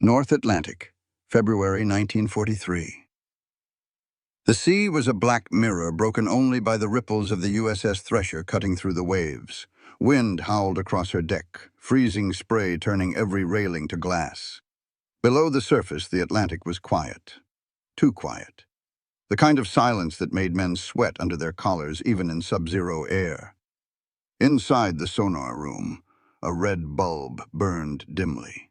North Atlantic, February 1943. The sea was a black mirror broken only by the ripples of the USS Thresher cutting through the waves. Wind howled across her deck, freezing spray turning every railing to glass. Below the surface, the Atlantic was quiet. Too quiet. The kind of silence that made men sweat under their collars even in sub-zero air. Inside the sonar room, a red bulb burned dimly.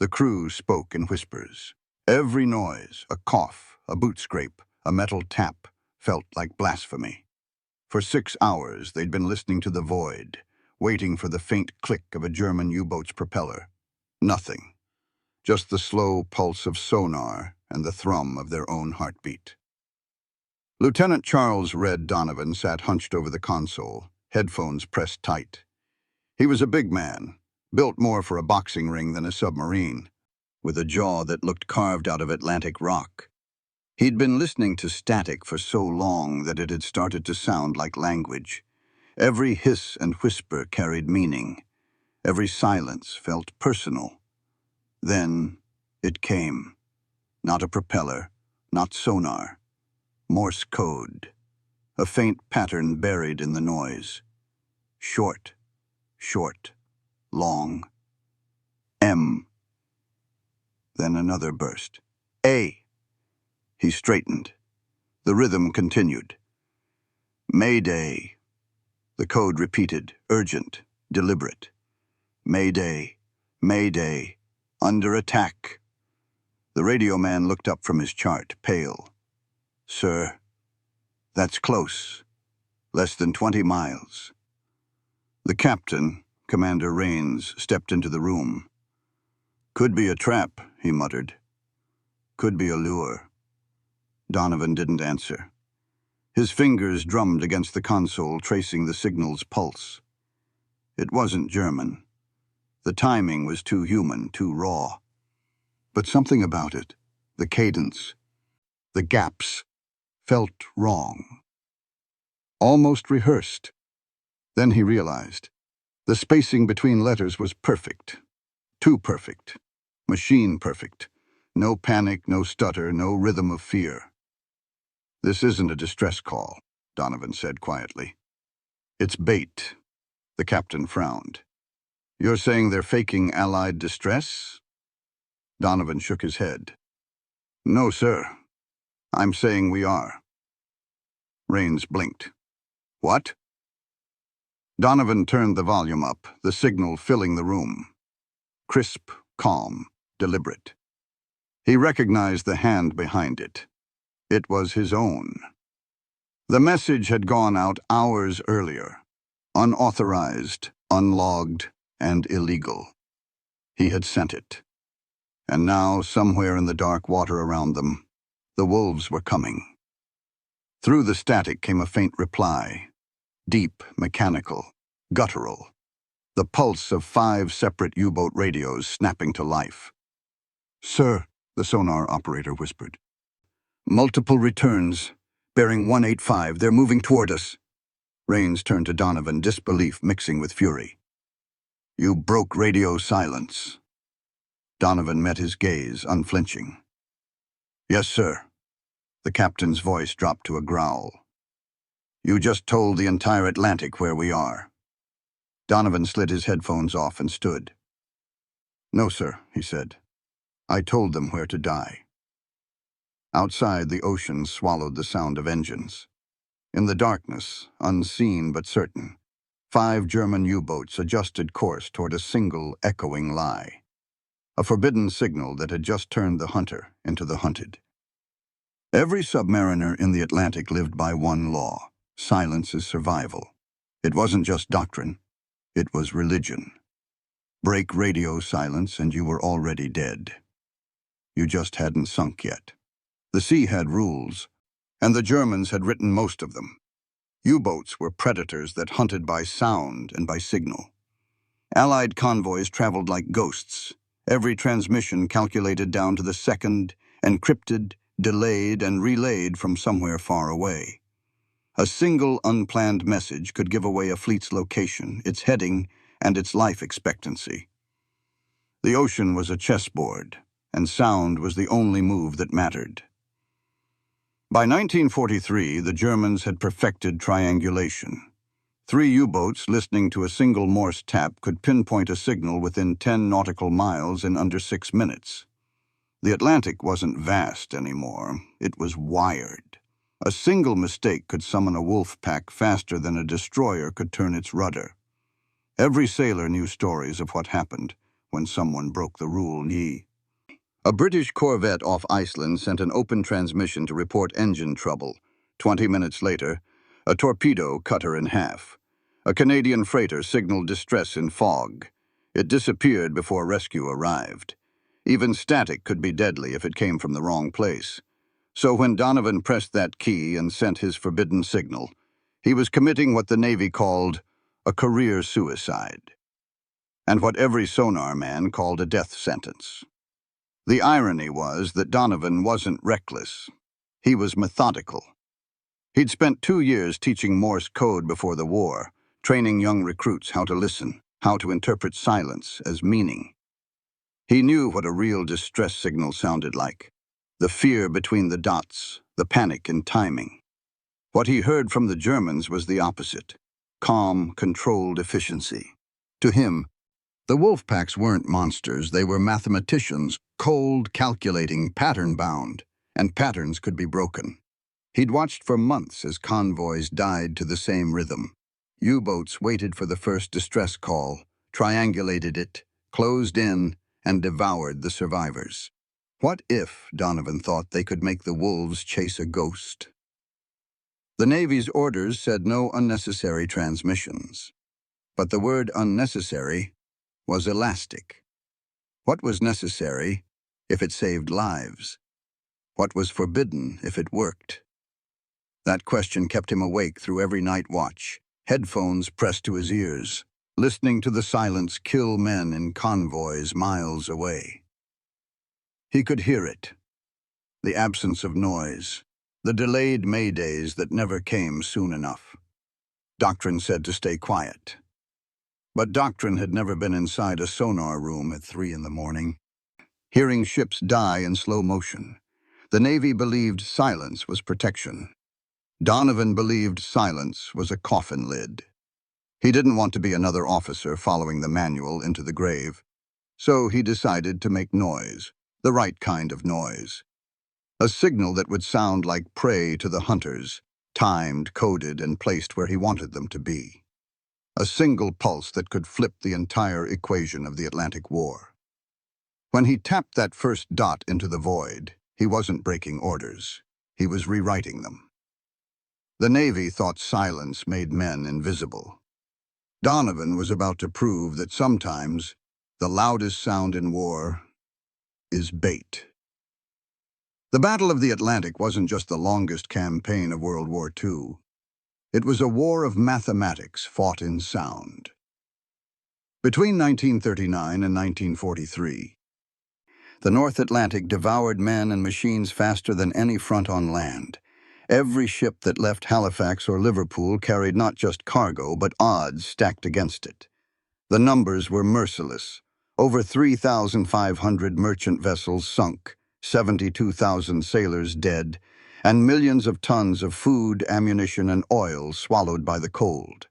The crew spoke in whispers. Every noise, a cough, a boot scrape, a metal tap, felt like blasphemy. For 6 hours, they'd been listening to the void, waiting for the faint click of a German U-boat's propeller. Nothing. Just the slow pulse of sonar and the thrum of their own heartbeat. Lieutenant Charles Red Donovan sat hunched over the console, headphones pressed tight. He was a big man, built more for a boxing ring than a submarine, with a jaw that looked carved out of Atlantic rock. He'd been listening to static for so long that it had started to sound like language. Every hiss and whisper carried meaning. Every silence felt personal. Then it came. Not a propeller, not sonar. Morse code. A faint pattern buried in the noise. Short, short, long. M. Then another burst. A. He straightened. The rhythm continued. Mayday. The code repeated, urgent, deliberate. Mayday, mayday, under attack. The radio man looked up from his chart, pale. Sir, that's close. Less than 20 miles. The captain, Commander Rains, stepped into the room. Could be a trap, he muttered. Could be a lure. Donovan didn't answer. His fingers drummed against the console, tracing the signal's pulse. It wasn't German. The timing was too human, too raw. But something about it, the cadence, the gaps, felt wrong. Almost rehearsed. Then he realized. The spacing between letters was perfect. Too perfect. Machine perfect. No panic, no stutter, no rhythm of fear. This isn't a distress call, Donovan said quietly. It's bait. The captain frowned. You're saying they're faking Allied distress? Donovan shook his head. No, sir. I'm saying we are. Rains blinked. What? Donovan turned the volume up, the signal filling the room. Crisp, calm, deliberate. He recognized the hand behind it. It was his own. The message had gone out hours earlier, unauthorized, unlogged, and illegal. He had sent it. And now, somewhere in the dark water around them, the wolves were coming. Through the static came a faint reply, deep, mechanical, guttural, the pulse of 5 separate U-boat radios snapping to life. Sir, the sonar operator whispered. Multiple returns, bearing 185, they're moving toward us. Rains turned to Donovan, disbelief mixing with fury. You broke radio silence. Donovan met his gaze, unflinching. Yes, sir. The captain's voice dropped to a growl. You just told the entire Atlantic where we are. Donovan slid his headphones off and stood. No, sir, he said. I told them where to die. Outside, the ocean swallowed the sound of engines. In the darkness, unseen but certain, 5 German U-boats adjusted course toward a single echoing lie. A forbidden signal that had just turned the hunter into the hunted. Every submariner in the Atlantic lived by one law. Silence is survival. It wasn't just doctrine. It was religion. Break radio silence and you were already dead. You just hadn't sunk yet. The sea had rules, and the Germans had written most of them. U-boats were predators that hunted by sound and by signal. Allied convoys traveled like ghosts, every transmission calculated down to the second, encrypted, delayed, and relayed from somewhere far away. A single unplanned message could give away a fleet's location, its heading, and its life expectancy. The ocean was a chessboard. and sound was the only move that mattered. By 1943, the Germans had perfected triangulation. 3 U-boats listening to a single Morse tap could pinpoint a signal within 10 nautical miles in under 6 minutes. The Atlantic wasn't vast anymore. It was wired. A single mistake could summon a wolf pack faster than a destroyer could turn its rudder. Every sailor knew stories of what happened when someone broke the rule. A British corvette off Iceland sent an open transmission to report engine trouble. 20 minutes later, a torpedo cut her in half. A Canadian freighter signaled distress in fog. It disappeared before rescue arrived. Even static could be deadly if it came from the wrong place. So when Donovan pressed that key and sent his forbidden signal, he was committing what the Navy called a career suicide, and what every sonar man called a death sentence. The irony was that Donovan wasn't reckless. He was methodical. He'd spent 2 years teaching Morse code before the war, training young recruits how to listen, how to interpret silence as meaning. He knew what a real distress signal sounded like. The fear between the dots, the panic in timing. What he heard from the Germans was the opposite. Calm, controlled efficiency. To him, the wolf packs weren't monsters, they were mathematicians, cold, calculating, pattern-bound, and patterns could be broken. He'd watched for months as convoys died to the same rhythm. U-boats waited for the first distress call, triangulated it, closed in, and devoured the survivors. What if, Donovan thought, they could make the wolves chase a ghost? The Navy's orders said no unnecessary transmissions. But the word unnecessary was elastic. What was necessary if it saved lives? What was forbidden if it worked? That question kept him awake through every night watch, headphones pressed to his ears, listening to the silence kill men in convoys miles away. He could hear it, the absence of noise, the delayed maydays that never came soon enough. Doctrine said to stay quiet. But doctrine had never been inside a sonar room at 3 in the morning, hearing ships die in slow motion. The Navy believed silence was protection. Donovan believed silence was a coffin lid. He didn't want to be another officer following the manual into the grave, so he decided to make noise, the right kind of noise. A signal that would sound like prey to the hunters, timed, coded, and placed where he wanted them to be. A single pulse that could flip the entire equation of the Atlantic War. When he tapped that first dot into the void, he wasn't breaking orders. He was rewriting them. The Navy thought silence made men invisible. Donovan was about to prove that sometimes the loudest sound in war is bait. The Battle of the Atlantic wasn't just the longest campaign of World War II. It was a war of mathematics fought in sound. Between 1939 and 1943, the North Atlantic devoured men and machines faster than any front on land. Every ship that left Halifax or Liverpool carried not just cargo, but odds stacked against it. The numbers were merciless. Over 3,500 merchant vessels sunk, 72,000 sailors dead, and millions of tons of food, ammunition, and oil swallowed by the cold.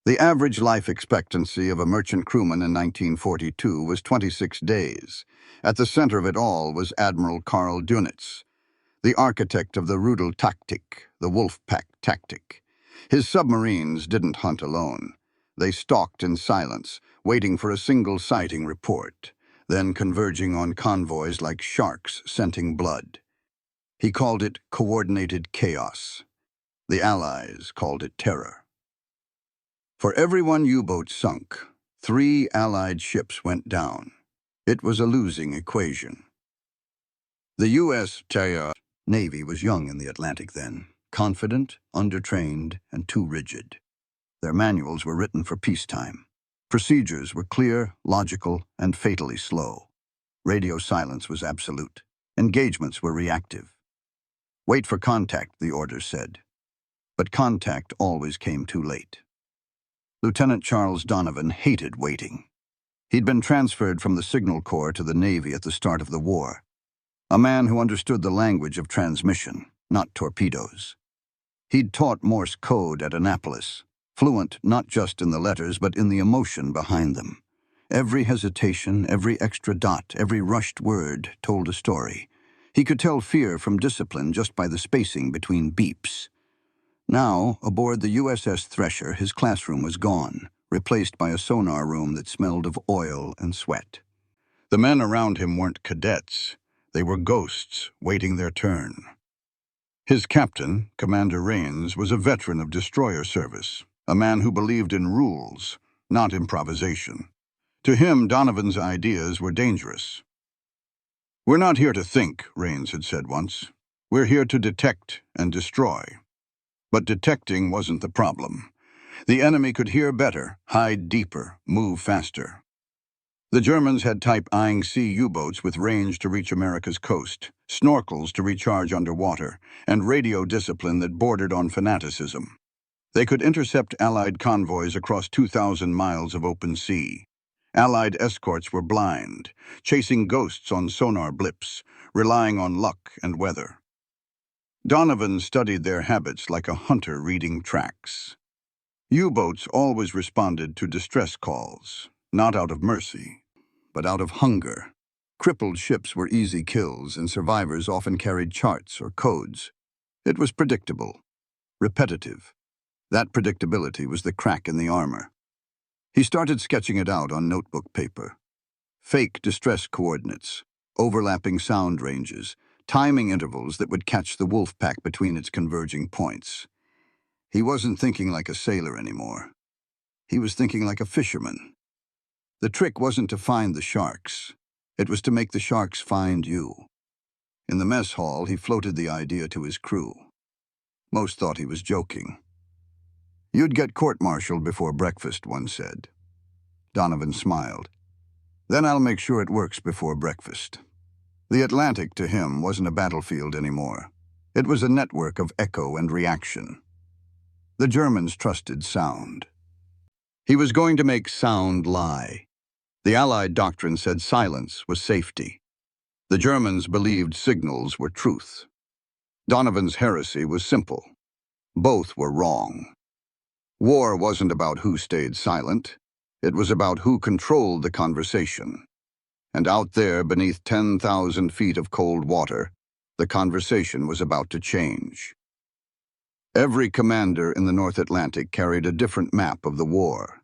The average life expectancy of a merchant crewman in 1942 was 26 days. At the center of it all was Admiral Karl Dönitz, the architect of the Rudeltaktik, the Wolfpack tactic. His submarines didn't hunt alone. They stalked in silence, waiting for a single sighting report, then converging on convoys like sharks scenting blood. He called it coordinated chaos. The Allies called it terror. For every one U-boat sunk, 3 Allied ships went down. It was a losing equation. The U.S. Navy was young in the Atlantic then, confident, undertrained, and too rigid. Their manuals were written for peacetime. Procedures were clear, logical, and fatally slow. Radio silence was absolute. Engagements were reactive. Wait for contact, the orders said. But contact always came too late. Lieutenant Charles Donovan hated waiting. He'd been transferred from the Signal Corps to the Navy at the start of the war. A man who understood the language of transmission, not torpedoes. He'd taught Morse code at Annapolis, fluent not just in the letters but in the emotion behind them. Every hesitation, every extra dot, every rushed word told a story. He could tell fear from discipline just by the spacing between beeps. Now, aboard the USS Thresher, his classroom was gone, replaced by a sonar room that smelled of oil and sweat. The men around him weren't cadets. They were ghosts, waiting their turn. His captain, Commander Rains, was a veteran of destroyer service, a man who believed in rules, not improvisation. To him, Donovan's ideas were dangerous. "We're not here to think," Rains had said once. "We're here to detect and destroy." But detecting wasn't the problem. The enemy could hear better, hide deeper, move faster. The Germans had Type Eing C U-boats with range to reach America's coast, snorkels to recharge underwater, and radio discipline that bordered on fanaticism. They could intercept Allied convoys across 2,000 miles of open sea. Allied escorts were blind, chasing ghosts on sonar blips, relying on luck and weather. Donovan studied their habits like a hunter reading tracks. U-boats always responded to distress calls, not out of mercy, but out of hunger. Crippled ships were easy kills, and survivors often carried charts or codes. It was predictable, repetitive. That predictability was the crack in the armor. He started sketching it out on notebook paper. Fake distress coordinates, overlapping sound ranges, timing intervals that would catch the wolf pack between its converging points. He wasn't thinking like a sailor anymore. He was thinking like a fisherman. The trick wasn't to find the sharks. It was to make the sharks find you. In the mess hall, he floated the idea to his crew. Most thought he was joking. "You'd get court-martialed before breakfast," one said. Donovan smiled. "Then I'll make sure it works before breakfast." The Atlantic, to him, wasn't a battlefield anymore. It was a network of echo and reaction. The Germans trusted sound. He was going to make sound lie. The Allied doctrine said silence was safety. The Germans believed signals were truth. Donovan's heresy was simple. Both were wrong. War wasn't about who stayed silent. It was about who controlled the conversation. And out there, beneath 10,000 feet of cold water, the conversation was about to change. Every commander in the North Atlantic carried a different map of the war.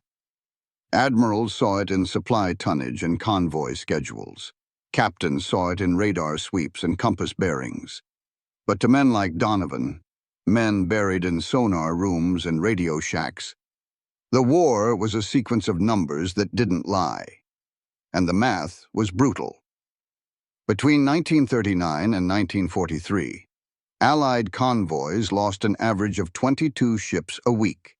Admirals saw it in supply tonnage and convoy schedules. Captains saw it in radar sweeps and compass bearings. But to men like Donovan, men buried in sonar rooms and radio shacks, the war was a sequence of numbers that didn't lie. And the math was brutal. Between 1939 and 1943, Allied convoys lost an average of 22 ships a week.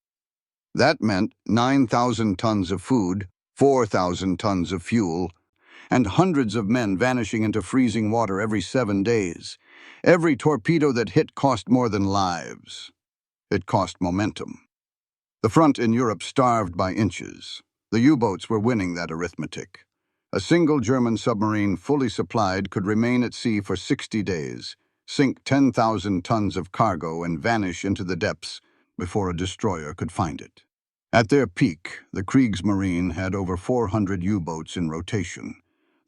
That meant 9,000 tons of food, 4,000 tons of fuel, and hundreds of men vanishing into freezing water every 7 days. Every torpedo that hit cost more than lives. It cost momentum. The front in Europe starved by inches. The U-boats were winning that arithmetic. A single German submarine fully supplied could remain at sea for 60 days, sink 10,000 tons of cargo and vanish into the depths before a destroyer could find it. At their peak, the Kriegsmarine had over 400 U-boats in rotation.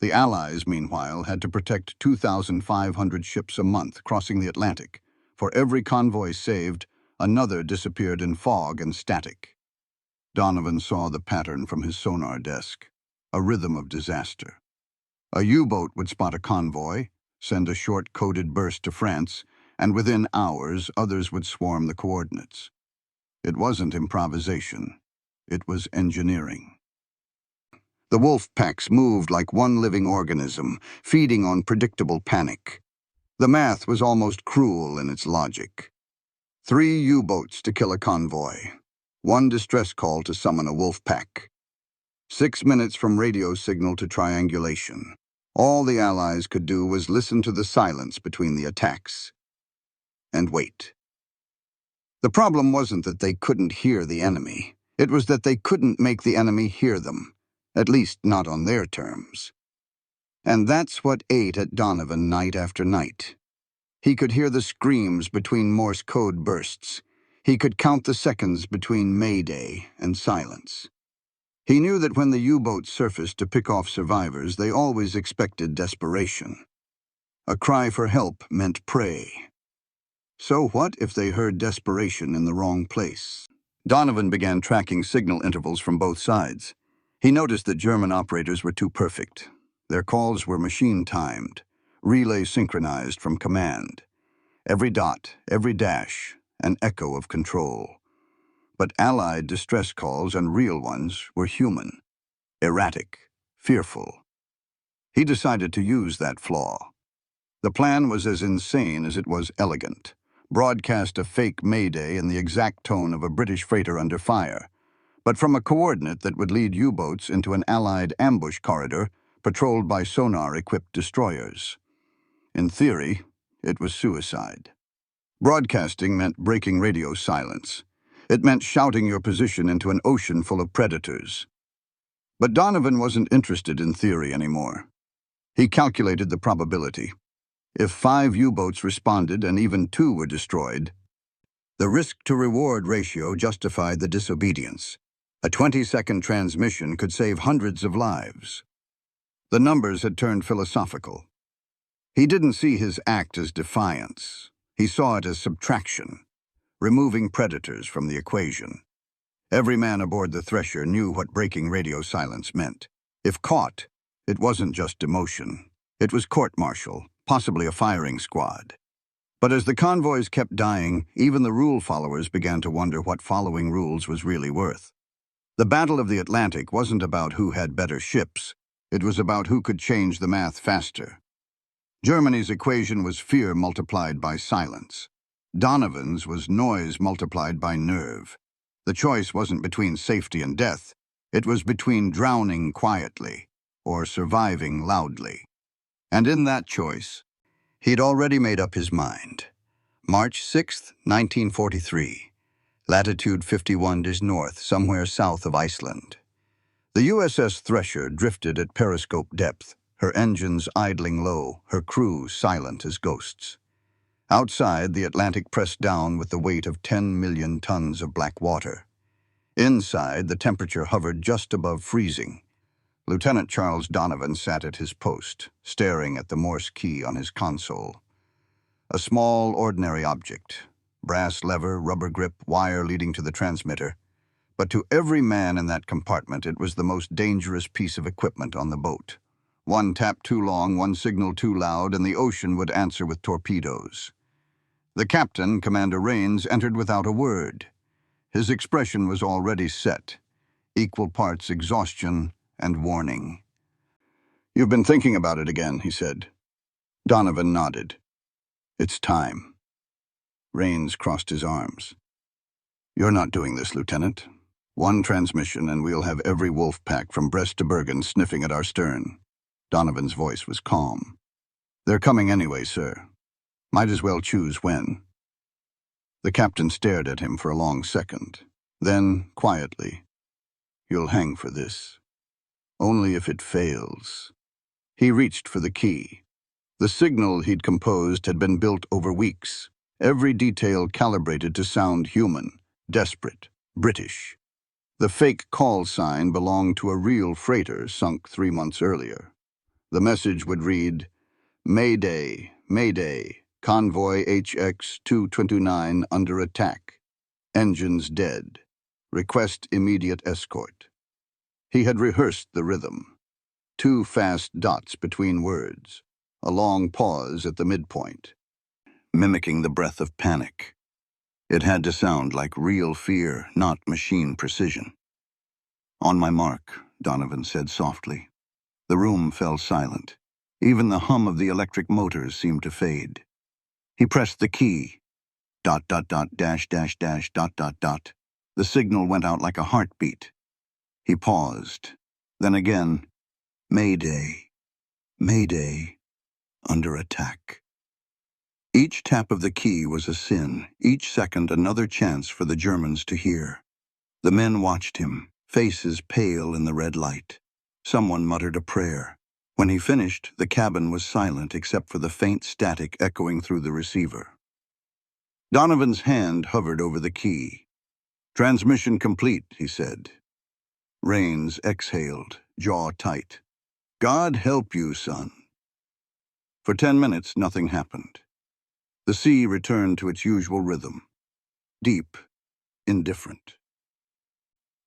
The Allies, meanwhile, had to protect 2,500 ships a month crossing the Atlantic. For every convoy saved, another disappeared in fog and static. Donovan saw the pattern from his sonar desk, a rhythm of disaster. A U-boat would spot a convoy, send a short coded burst to France, and within hours others would swarm the coordinates. It wasn't improvisation. It was engineering. The wolf packs moved like one living organism, feeding on predictable panic. The math was almost cruel in its logic. 3 U-boats to kill a convoy. 1 distress call to summon a wolf pack. 6 minutes from radio signal to triangulation. All the Allies could do was listen to the silence between the attacks. And wait. The problem wasn't that they couldn't hear the enemy. It was that they couldn't make the enemy hear them. At least not on their terms. And that's what ate at Donovan night after night. He could hear the screams between Morse code bursts. He could count the seconds between Mayday and silence. He knew that when the U-boats surfaced to pick off survivors, they always expected desperation. A cry for help meant prey. So what if they heard desperation in the wrong place? Donovan began tracking signal intervals from both sides. He noticed that German operators were too perfect. Their calls were machine-timed, relay synchronized from command. Every dot, every dash, an echo of control. But Allied distress calls and real ones were human, erratic, fearful. He decided to use that flaw. The plan was as insane as it was elegant. Broadcast a fake Mayday in the exact tone of a British freighter under fire, but from a coordinate that would lead U-boats into an Allied ambush corridor patrolled by sonar-equipped destroyers. In theory, it was suicide. Broadcasting meant breaking radio silence. It meant shouting your position into an ocean full of predators. But Donovan wasn't interested in theory anymore. He calculated the probability. If 5 U-boats responded and even 2 were destroyed, the risk-to-reward ratio justified the disobedience. A 20-second transmission could save hundreds of lives. The numbers had turned philosophical. He didn't see his act as defiance. He saw it as subtraction, removing predators from the equation. Every man aboard the Thresher knew what breaking radio silence meant. If caught, it wasn't just demotion. It was court-martial, possibly a firing squad. But as the convoys kept dying, even the rule followers began to wonder what following rules was really worth. The Battle of the Atlantic wasn't about who had better ships. It was about who could change the math faster. Germany's equation was fear multiplied by silence. Donovan's was noise multiplied by nerve. The choice wasn't between safety and death. It was between drowning quietly or surviving loudly. And in that choice, he'd already made up his mind. March 6, 1943. Latitude 51 degrees north, somewhere south of Iceland. The USS Thresher drifted at periscope depth, her engines idling low, her crew silent as ghosts. Outside, the Atlantic pressed down with the weight of 10 million tons of black water. Inside, the temperature hovered just above freezing. Lieutenant Charles Donovan sat at his post, staring at the Morse key on his console. A small, ordinary object. Brass lever, rubber grip, wire leading to the transmitter. But to every man in that compartment, it was the most dangerous piece of equipment on the boat. One tap too long, one signal too loud, and the ocean would answer with torpedoes. The captain, Commander Rains, entered without a word. His expression was already set, equal parts exhaustion and warning. "You've been thinking about it again," he said. Donovan nodded. "It's time." Rains crossed his arms. "You're not doing this, Lieutenant. One transmission and we'll have every wolf pack from Brest to Bergen sniffing at our stern." Donovan's voice was calm. "They're coming anyway, sir. Might as well choose when." The captain stared at him for a long second. Then, quietly, "You'll hang for this. Only if it fails." He reached for the key. The signal he'd composed had been built over weeks, every detail calibrated to sound human, desperate, British. The fake call sign belonged to a real freighter sunk 3 months earlier. The message would read, "Mayday, Mayday, convoy HX-229 under attack. Engines dead. Request immediate escort." He had rehearsed the rhythm. 2 fast dots between words, a long pause at the midpoint, mimicking the breath of panic. It had to sound like real fear, not machine precision. "On my mark," Donovan said softly. The room fell silent. Even the hum of the electric motors seemed to fade. He pressed the key. ... The signal went out like a heartbeat. He paused. Then again, "Mayday, Mayday, under attack." Each tap of the key was a sin, each second another chance for the Germans to hear. The men watched him, faces pale in the red light. Someone muttered a prayer. When he finished, the cabin was silent except for the faint static echoing through the receiver. Donovan's hand hovered over the key. "Transmission complete," he said. Rains exhaled, jaw tight. "God help you, son." For 10 minutes, nothing happened. The sea returned to its usual rhythm. Deep, indifferent.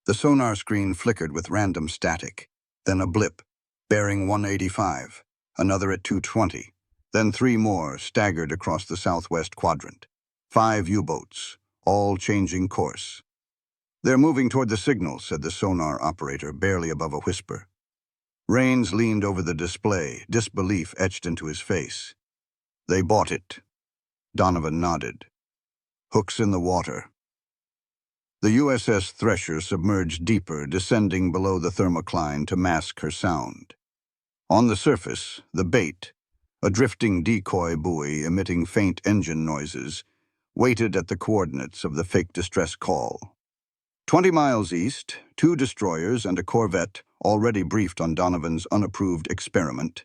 The sonar screen flickered with random static, then a blip, bearing 185, another at 220, then 3 more staggered across the southwest quadrant. 5 U-boats, all changing course. "They're moving toward the signal," said the sonar operator, barely above a whisper. Rains leaned over the display, disbelief etched into his face. "They bought it." Donovan nodded. "Hooks in the water." The USS Thresher submerged deeper, descending below the thermocline to mask her sound. On the surface, the bait, a drifting decoy buoy emitting faint engine noises, waited at the coordinates of the fake distress call. 20 miles east, 2 destroyers and a corvette, already briefed on Donovan's unapproved experiment,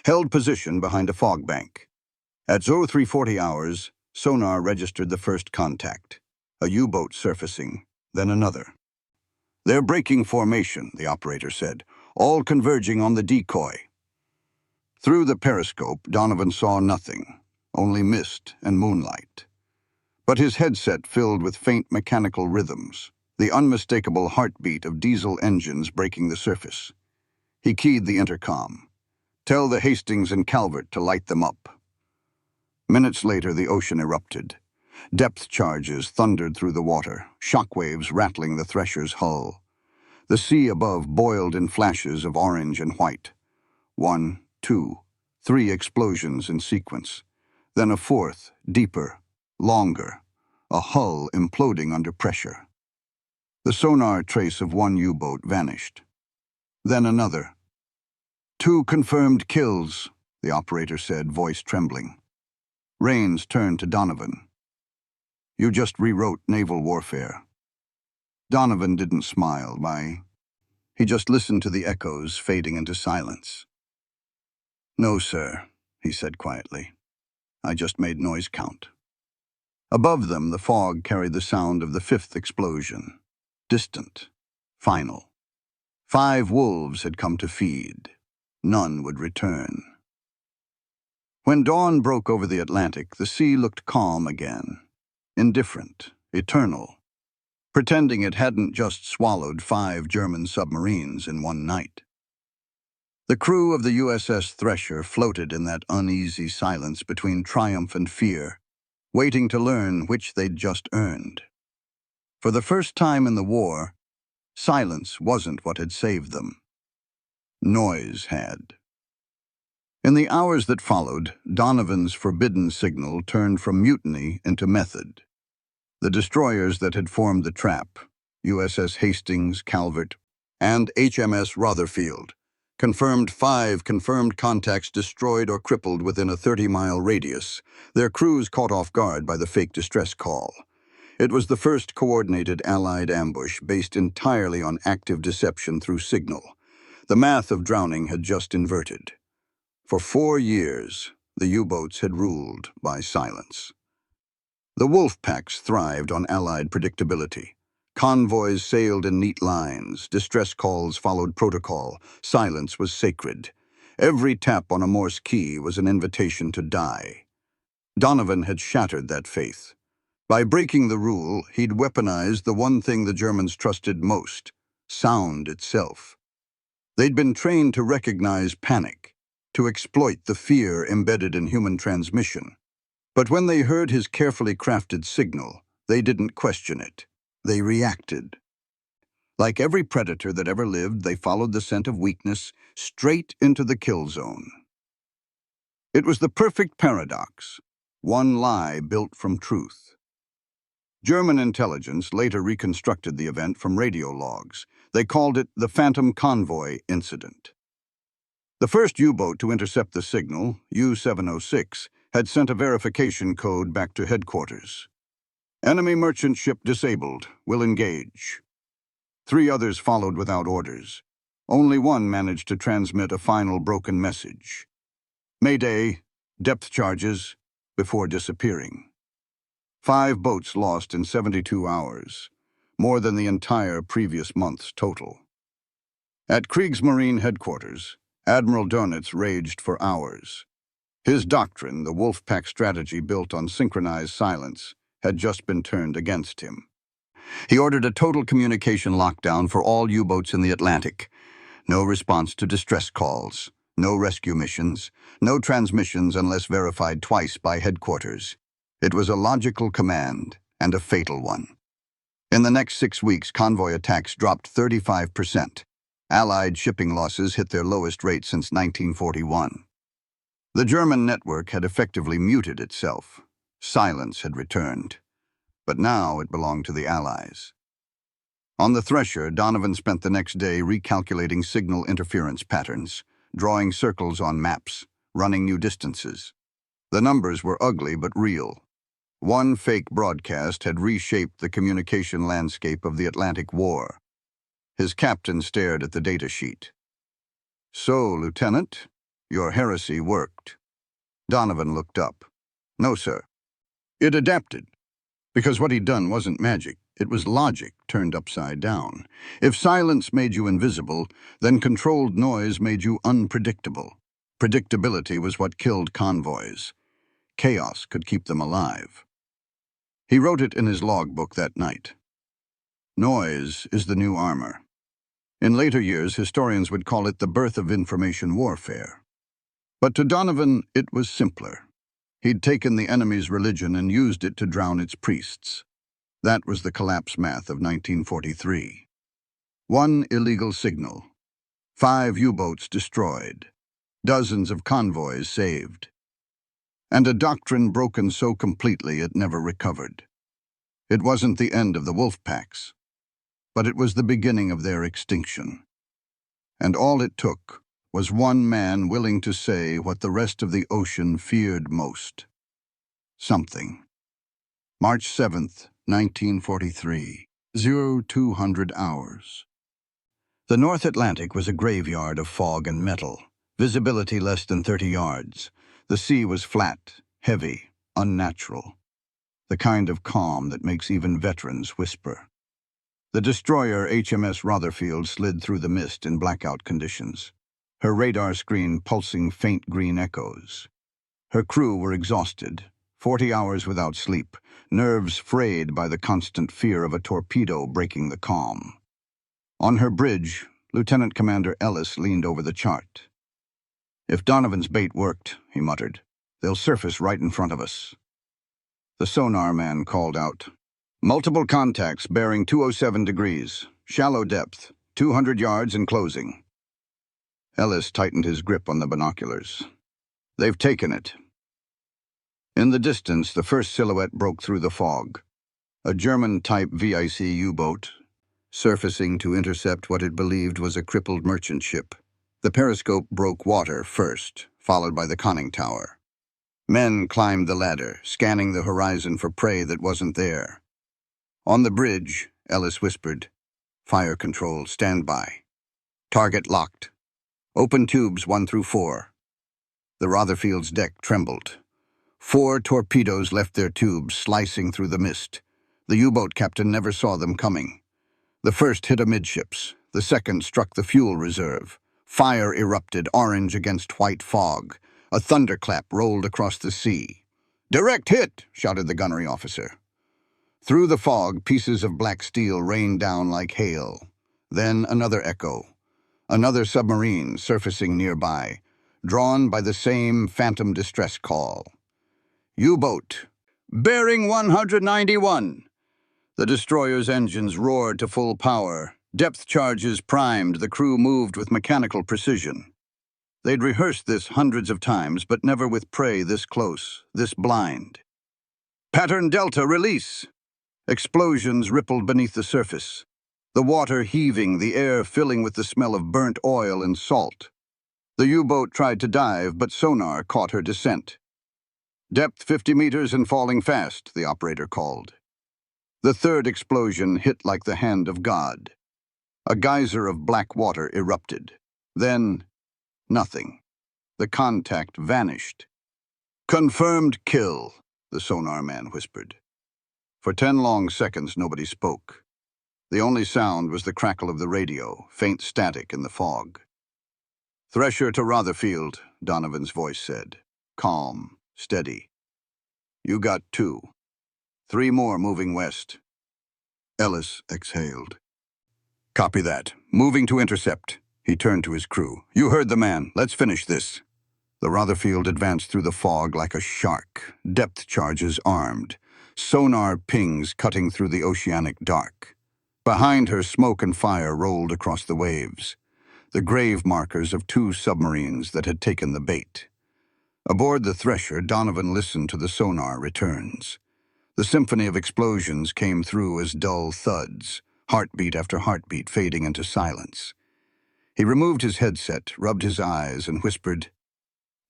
held position behind a fog bank. At 0340 hours, sonar registered the first contact, a U-boat surfacing, then another. "They're breaking formation," the operator said, "all converging on the decoy." Through the periscope, Donovan saw nothing, only mist and moonlight. But his headset filled with faint mechanical rhythms, the unmistakable heartbeat of diesel engines breaking the surface. He keyed the intercom. "Tell the Hastings and Calvert to light them up." Minutes later, the ocean erupted. Depth charges thundered through the water, shockwaves rattling the Thresher's hull. The sea above boiled in flashes of orange and white. 1, 2, 3 explosions in sequence. Then a fourth, deeper, longer, a hull imploding under pressure. The sonar trace of 1 U-boat vanished. Then another. 2 confirmed kills," the operator said, voice trembling. Rains turned to Donovan. "You just rewrote naval warfare." Donovan didn't smile. Why? He just listened to the echoes fading into silence. "No, sir," he said quietly. "I just made noise count." Above them, the fog carried the sound of the 5th explosion. Distant. Final. 5 wolves had come to feed. None would return. When dawn broke over the Atlantic, the sea looked calm again. Indifferent. Eternal. Pretending it hadn't just swallowed 5 German submarines in one night. The crew of the USS Thresher floated in that uneasy silence between triumph and fear, waiting to learn which they'd just earned. For the first time in the war, silence wasn't what had saved them. Noise had. In the hours that followed, Donovan's forbidden signal turned from mutiny into method. The destroyers that had formed the trap, USS Hastings, Calvert, and HMS Rotherfield, confirmed 5 confirmed contacts destroyed or crippled within a 30-mile radius, their crews caught off guard by the fake distress call. It was the first coordinated Allied ambush based entirely on active deception through signal. The math of drowning had just inverted. For 4 years, the U-boats had ruled by silence. The wolf packs thrived on Allied predictability. Convoys sailed in neat lines, distress calls followed protocol, silence was sacred. Every tap on a Morse key was an invitation to die. Donovan had shattered that faith. By breaking the rule, he'd weaponized the one thing the Germans trusted most, sound itself. They'd been trained to recognize panic, to exploit the fear embedded in human transmission. But when they heard his carefully crafted signal, they didn't question it. They reacted. Like every predator that ever lived, they followed the scent of weakness straight into the kill zone. It was the perfect paradox, one lie built from truth. German intelligence later reconstructed the event from radio logs. They called it the Phantom Convoy Incident. The first U-boat to intercept the signal, U-706, had sent a verification code back to headquarters. "Enemy merchant ship disabled. Will engage." 3 others followed without orders. Only one managed to transmit a final broken message. Mayday, depth charges, before disappearing. 5 boats lost in 72 hours, more than the entire previous month's total. At Kriegsmarine headquarters, Admiral Donitz raged for hours. His doctrine, the Wolfpack strategy built on synchronized silence, had just been turned against him. He ordered a total communication lockdown for all U-boats in the Atlantic. No response to distress calls, no rescue missions, no transmissions unless verified twice by headquarters. It was a logical command, and a fatal one. In the next 6 weeks, convoy attacks dropped 35%. Allied shipping losses hit their lowest rate since 1941. The German network had effectively muted itself. Silence had returned. But now it belonged to the Allies. On the Thresher, Donovan spent the next day recalculating signal interference patterns, drawing circles on maps, running new distances. The numbers were ugly but real. One fake broadcast had reshaped the communication landscape of the Atlantic War. His captain stared at the data sheet. "So, Lieutenant, your heresy worked." Donovan looked up. "No, sir. It adapted. Because what he'd done wasn't magic. It was logic turned upside down. If silence made you invisible, then controlled noise made you unpredictable. Predictability was what killed convoys. Chaos could keep them alive." He wrote it in his logbook that night. Noise is the new armor. In later years, historians would call it the birth of information warfare. But to Donovan, it was simpler. He'd taken the enemy's religion and used it to drown its priests. That was the collapse math of 1943. 1 illegal signal. 5 U-boats destroyed. Dozens of convoys saved. And a doctrine broken so completely it never recovered. It wasn't the end of the Wolfpacks, but it was the beginning of their extinction. And all it took was one man willing to say what the rest of the ocean feared most. Something. March 7th, 1943, 0200 hours. The North Atlantic was a graveyard of fog and metal, visibility less than 30 yards. The sea was flat, heavy, unnatural. The kind of calm that makes even veterans whisper. The destroyer HMS Rotherfield slid through the mist in blackout conditions, her radar screen pulsing faint green echoes. Her crew were exhausted, 40 hours without sleep, nerves frayed by the constant fear of a torpedo breaking the calm. On her bridge, Lieutenant Commander Ellis leaned over the chart. "If Donovan's bait worked," he muttered, "they'll surface right in front of us." The sonar man called out, "Multiple contacts bearing 207 degrees, shallow depth, 200 yards and closing." Ellis tightened his grip on the binoculars. "They've taken it." In the distance, the first silhouette broke through the fog. A German-type VIC U-boat, surfacing to intercept what it believed was a crippled merchant ship. The periscope broke water first, followed by the conning tower. Men climbed the ladder, scanning the horizon for prey that wasn't there. On the bridge, Ellis whispered, "Fire control, stand by. Target locked. Open tubes 1 through 4. The Rotherfield's deck trembled. 4 torpedoes left their tubes, slicing through the mist. The U-boat captain never saw them coming. The first hit amidships. The second struck the fuel reserve. Fire erupted, orange against white fog. A thunderclap rolled across the sea. "Direct hit!" shouted the gunnery officer. Through the fog, pieces of black steel rained down like hail. Then another echo. Another submarine surfacing nearby, drawn by the same phantom distress call. U-boat, bearing 191. The destroyer's engines roared to full power. Depth charges primed, the crew moved with mechanical precision. They'd rehearsed this hundreds of times, but never with prey this close, this blind. Pattern Delta, release! Explosions rippled beneath the surface. The water heaving, the air filling with the smell of burnt oil and salt. The U-boat tried to dive, but sonar caught her descent. "Depth 50 meters and falling fast," the operator called. The third explosion hit like the hand of God. A geyser of black water erupted. Then, nothing. The contact vanished. "Confirmed kill," the sonar man whispered. For 10 long seconds, nobody spoke. The only sound was the crackle of the radio, faint static in the fog. "Thresher to Rotherfield," Donovan's voice said. Calm, steady. "You got 2. 3 more moving west." Ellis exhaled. "Copy that. Moving to intercept." He turned to his crew. "You heard the man. Let's finish this." The Rotherfield advanced through the fog like a shark, depth charges armed, sonar pings cutting through the oceanic dark. Behind her, smoke and fire rolled across the waves, the grave markers of 2 submarines that had taken the bait. Aboard the Thresher, Donovan listened to the sonar returns. The symphony of explosions came through as dull thuds, heartbeat after heartbeat fading into silence. He removed his headset, rubbed his eyes, and whispered,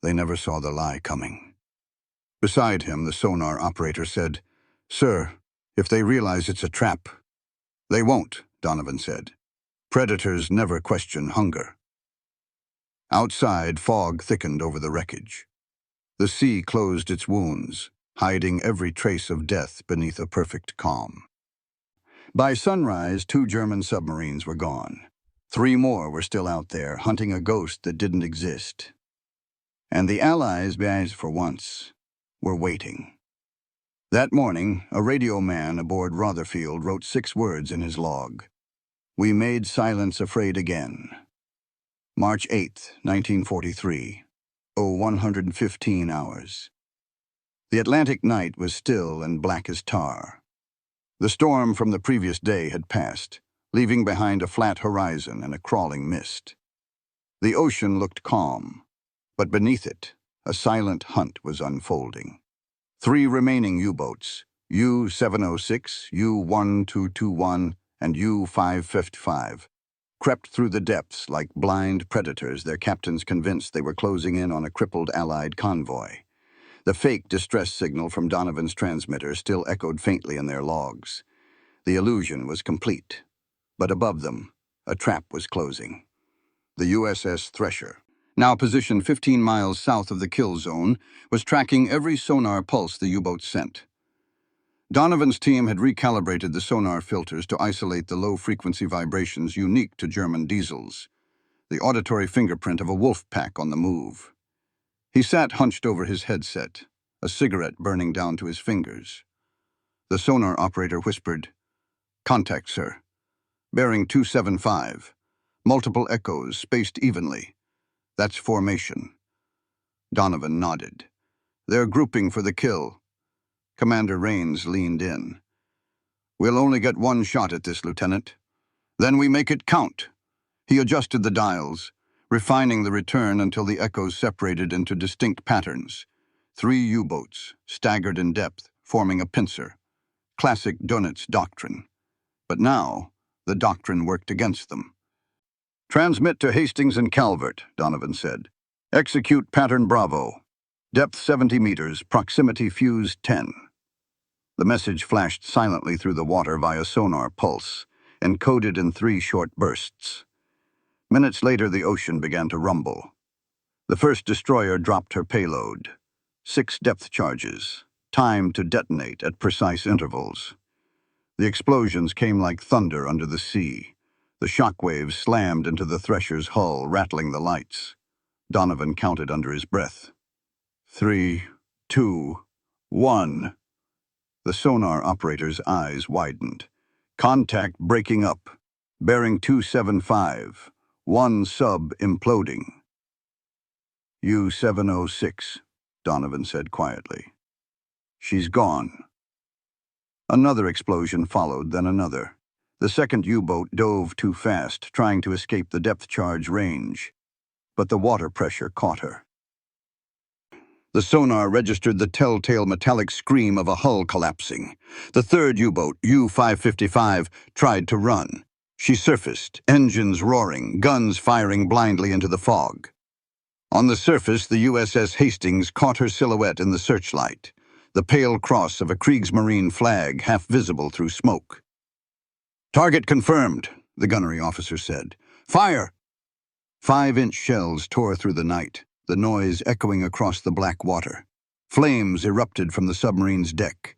"They never saw the lie coming." Beside him, the sonar operator said, "Sir, if they realize it's a trap." "They won't," Donovan said. "Predators never question hunger." Outside, fog thickened over the wreckage. The sea closed its wounds, hiding every trace of death beneath a perfect calm. By sunrise, 2 German submarines were gone. 3 more were still out there, hunting a ghost that didn't exist. And the Allies, for once, were waiting. That morning, a radio man aboard Rotherfield wrote 6 words in his log. "We made silence afraid again. March 8, 1943, 0115 hours. The Atlantic night was still and black as tar. The storm from the previous day had passed, leaving behind a flat horizon and a crawling mist. The ocean looked calm, but beneath it, a silent hunt was unfolding. 3 remaining U-boats, U-706, U-1221, and U-555, crept through the depths like blind predators, their captains convinced they were closing in on a crippled Allied convoy. The fake distress signal from Donovan's transmitter still echoed faintly in their logs. The illusion was complete, but above them, a trap was closing. The USS Thresher, now positioned 15 miles south of the kill zone, was tracking every sonar pulse the U-boat sent. Donovan's team had recalibrated the sonar filters to isolate the low-frequency vibrations unique to German diesels, the auditory fingerprint of a wolf pack on the move. He sat hunched over his headset, a cigarette burning down to his fingers. The sonar operator whispered, "Contact, sir. Bearing 275. Multiple echoes, spaced evenly. That's formation." Donovan nodded. "They're grouping for the kill." Commander Rains leaned in. "We'll only get 1 shot at this, Lieutenant. Then we make it count." He adjusted the dials, refining the return until the echoes separated into distinct patterns. 3 U-boats, staggered in depth, forming a pincer. Classic Donitz doctrine. But now, the doctrine worked against them. "Transmit to Hastings and Calvert," Donovan said. "Execute pattern Bravo. Depth 70 meters, proximity fuse 10. The message flashed silently through the water via sonar pulse, encoded in 3 short bursts. Minutes later, the ocean began to rumble. The first destroyer dropped her payload. 6 depth charges, timed to detonate at precise intervals. The explosions came like thunder under the sea. The shockwaves slammed into the Thresher's hull, rattling the lights. Donovan counted under his breath. 3, 2, 1. The sonar operator's eyes widened. "Contact breaking up. Bearing 275. 1 sub imploding." "U-706, Donovan said quietly. "She's gone." Another explosion followed, then another. The second U-boat dove too fast, trying to escape the depth charge range. But the water pressure caught her. The sonar registered the telltale metallic scream of a hull collapsing. The third U-boat, U-555, tried to run. She surfaced, engines roaring, guns firing blindly into the fog. On the surface, the USS Hastings caught her silhouette in the searchlight, the pale cross of a Kriegsmarine flag half visible through smoke. "Target confirmed," the gunnery officer said. "Fire!" 5-inch shells tore through the night, the noise echoing across the black water. Flames erupted from the submarine's deck.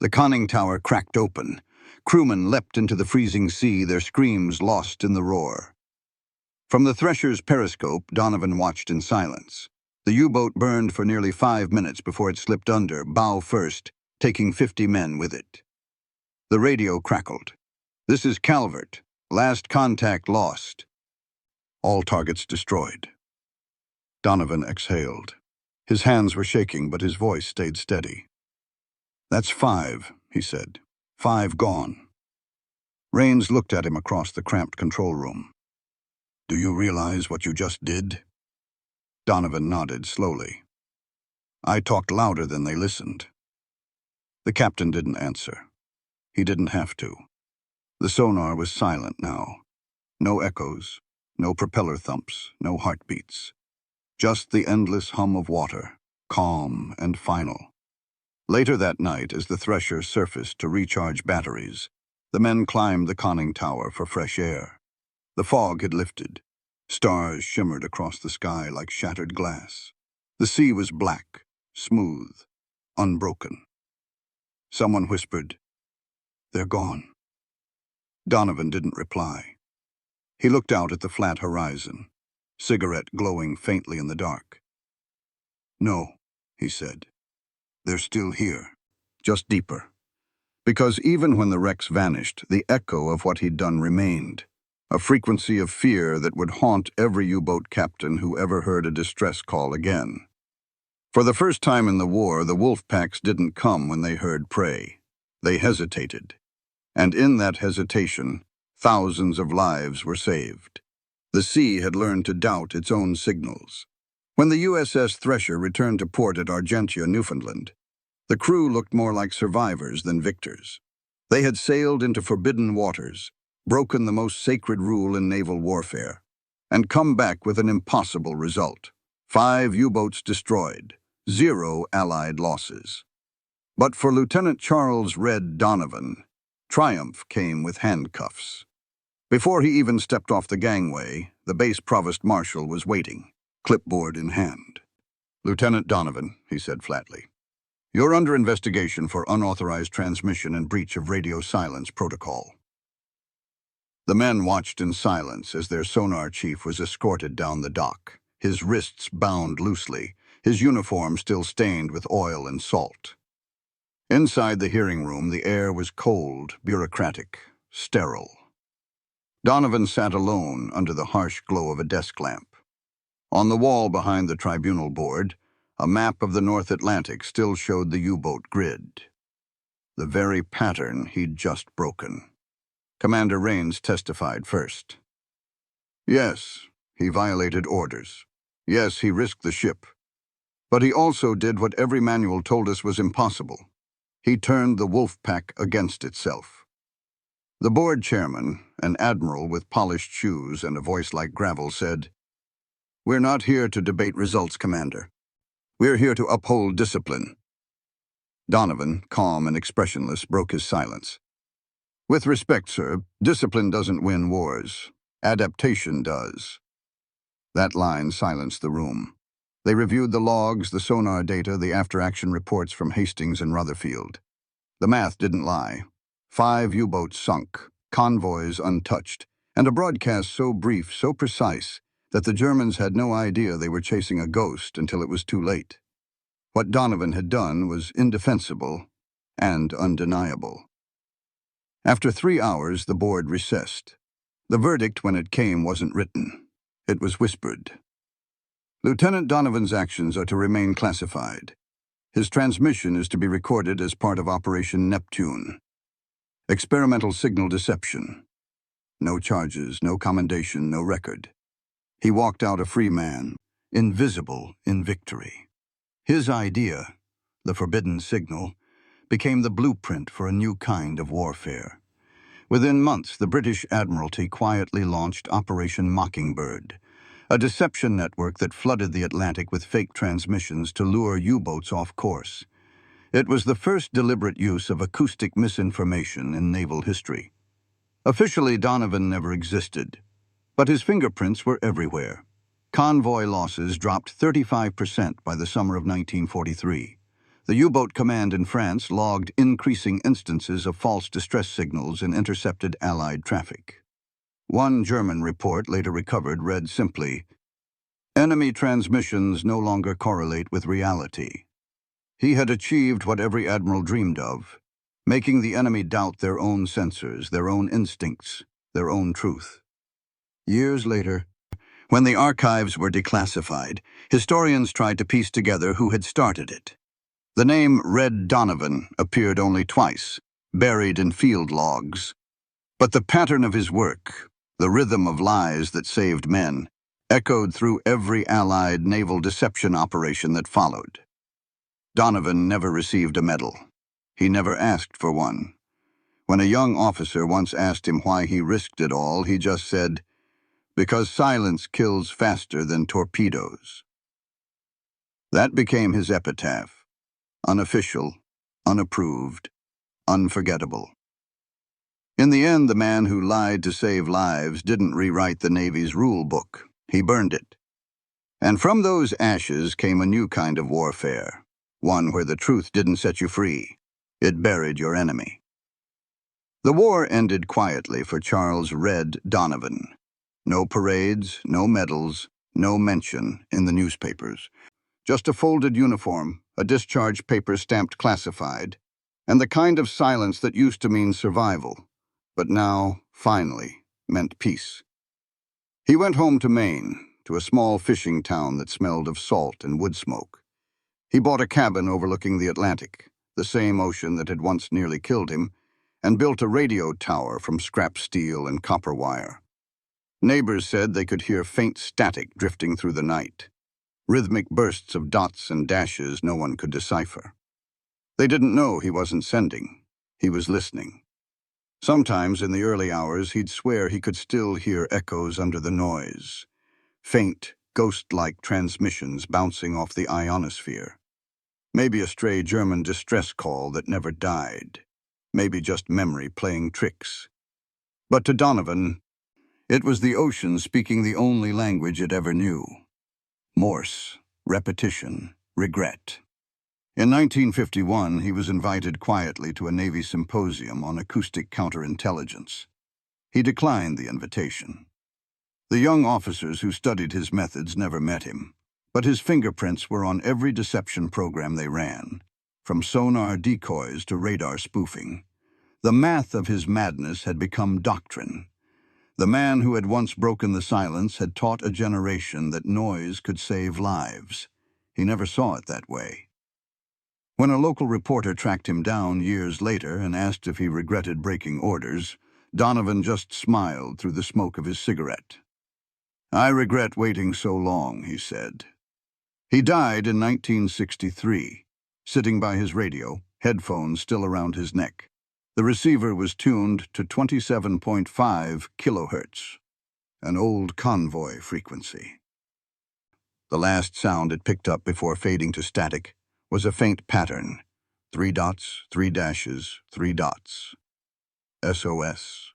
The conning tower cracked open. Crewmen leapt into the freezing sea, their screams lost in the roar. From the Thresher's periscope, Donovan watched in silence. The U-boat burned for nearly 5 minutes before it slipped under, bow first, taking 50 men with it. The radio crackled. "This is Calvert. Last contact lost. All targets destroyed." Donovan exhaled. His hands were shaking, but his voice stayed steady. "That's 5, he said. 5 gone." Raines looked at him across the cramped control room. "Do you realize what you just did?" Donovan nodded slowly. "I talked louder than they listened." The captain didn't answer. He didn't have to. The sonar was silent now. No echoes, no propeller thumps, no heartbeats. Just the endless hum of water, calm and final. Later that night, as the Thresher surfaced to recharge batteries, the men climbed the conning tower for fresh air. The fog had lifted. Stars shimmered across the sky like shattered glass. The sea was black, smooth, unbroken. Someone whispered, "They're gone." Donovan didn't reply. He looked out at the flat horizon, cigarette glowing faintly in the dark. "No," he said. "They're still here, just deeper." Because even when the wrecks vanished, the echo of what he'd done remained, a frequency of fear that would haunt every U-boat captain who ever heard a distress call again. For the first time in the war, the wolf packs didn't come when they heard prey. They hesitated. And in that hesitation, thousands of lives were saved. The sea had learned to doubt its own signals. When the USS Thresher returned to port at Argentia, Newfoundland, the crew looked more like survivors than victors. They had sailed into forbidden waters, broken the most sacred rule in naval warfare, and come back with an impossible result. 5 U-boats destroyed, 0 Allied losses. But for Lieutenant Charles "Red" Donovan, triumph came with handcuffs. Before he even stepped off the gangway, the base provost marshal was waiting, clipboard in hand. "Lieutenant Donovan," he said flatly, "you're under investigation for unauthorized transmission and breach of radio silence protocol." The men watched in silence as their sonar chief was escorted down the dock, his wrists bound loosely, his uniform still stained with oil and salt. Inside the hearing room, the air was cold, bureaucratic, sterile. Donovan sat alone under the harsh glow of a desk lamp. On the wall behind the tribunal board, a map of the North Atlantic still showed the U-boat grid. The very pattern he'd just broken. Commander Raines testified first. "Yes, he violated orders. Yes, he risked the ship. But he also did what every manual told us was impossible. He turned the wolf pack against itself." The board chairman, an admiral with polished shoes and a voice like gravel, said, "We're not here to debate results, Commander. We're here to uphold discipline." Donovan, calm and expressionless, broke his silence. "With respect, sir, discipline doesn't win wars. Adaptation does." That line silenced the room. They reviewed the logs, the sonar data, the after-action reports from Hastings and Rutherfield. The math didn't lie. 5 U-boats sunk, convoys untouched, and a broadcast so brief, so precise, that the Germans had no idea they were chasing a ghost until it was too late. What Donovan had done was indefensible and undeniable. After 3 hours, the board recessed. The verdict, when it came, wasn't written. It was whispered. Lieutenant Donovan's actions are to remain classified. His transmission is to be recorded as part of Operation Neptune. Experimental signal deception. No charges, no commendation, no record. He walked out a free man, invisible in victory. His idea, the forbidden signal, became the blueprint for a new kind of warfare. Within months, the British Admiralty quietly launched Operation Mockingbird, a deception network that flooded the Atlantic with fake transmissions to lure U-boats off course. It was the first deliberate use of acoustic misinformation in naval history. Officially, Donovan never existed, but his fingerprints were everywhere. Convoy losses dropped 35% by the summer of 1943. The U-boat command in France logged increasing instances of false distress signals in intercepted Allied traffic. One German report later recovered read simply, "Enemy transmissions no longer correlate with reality." He had achieved what every admiral dreamed of, making the enemy doubt their own sensors, their own instincts, their own truth. Years later, when the archives were declassified, historians tried to piece together who had started it. The name Red Donovan appeared only twice, buried in field logs. But the pattern of his work, the rhythm of lies that saved men, echoed through every Allied naval deception operation that followed. Donovan never received a medal. He never asked for one. When a young officer once asked him why he risked it all, he just said, "Because silence kills faster than torpedoes." That became his epitaph. Unofficial, unapproved, unforgettable. In the end, the man who lied to save lives didn't rewrite the Navy's rule book. He burned it. And from those ashes came a new kind of warfare, one where the truth didn't set you free. It buried your enemy. The war ended quietly for Charles Red Donovan. No parades, no medals, no mention in the newspapers. Just a folded uniform, a discharge paper stamped classified, and the kind of silence that used to mean survival, but now, finally, meant peace. He went home to Maine, to a small fishing town that smelled of salt and wood smoke. He bought a cabin overlooking the Atlantic, the same ocean that had once nearly killed him, and built a radio tower from scrap steel and copper wire. Neighbors said they could hear faint static drifting through the night, rhythmic bursts of dots and dashes no one could decipher. They didn't know he wasn't sending. He was listening. Sometimes in the early hours, he'd swear he could still hear echoes under the noise, faint, ghost-like transmissions bouncing off the ionosphere. Maybe a stray German distress call that never died. Maybe just memory playing tricks. But to Donovan, it was the ocean speaking the only language it ever knew. Morse, repetition, regret. In 1951, he was invited quietly to a Navy symposium on acoustic counterintelligence. He declined the invitation. The young officers who studied his methods never met him, but his fingerprints were on every deception program they ran, from sonar decoys to radar spoofing. The math of his madness had become doctrine. The man who had once broken the silence had taught a generation that noise could save lives. He never saw it that way. When a local reporter tracked him down years later and asked if he regretted breaking orders, Donovan just smiled through the smoke of his cigarette. "I regret waiting so long," he said. He died in 1963, sitting by his radio, headphones still around his neck. The receiver was tuned to 27.5 kilohertz, an old convoy frequency. The last sound it picked up before fading to static was a faint pattern. 3 dots, 3 dashes, 3 dots. SOS.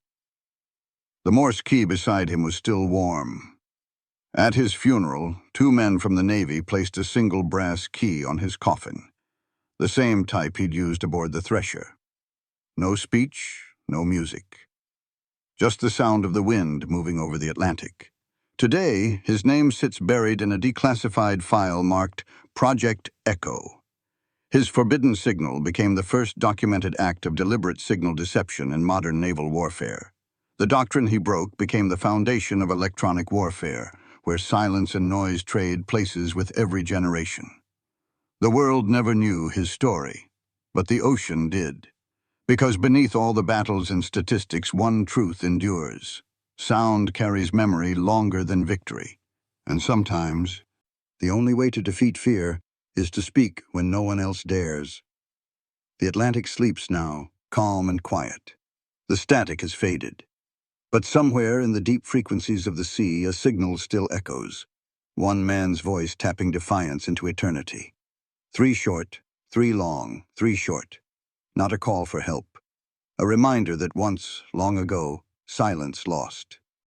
The Morse key beside him was still warm. At his funeral, 2 men from the Navy placed a single brass key on his coffin, the same type he'd used aboard the Thresher. No speech, no music. Just the sound of the wind moving over the Atlantic. Today, his name sits buried in a declassified file marked Project Echo. His forbidden signal became the first documented act of deliberate signal deception in modern naval warfare. The doctrine he broke became the foundation of electronic warfare, where silence and noise trade places with every generation. The world never knew his story, but the ocean did. Because beneath all the battles and statistics, one truth endures. Sound carries memory longer than victory. And sometimes, the only way to defeat fear is to speak when no one else dares. The Atlantic sleeps now, calm and quiet. The static has faded. But somewhere in the deep frequencies of the sea, a signal still echoes. One man's voice tapping defiance into eternity. 3 short, 3 long, 3 short. Not a call for help. A reminder that once, long ago, Silence lost.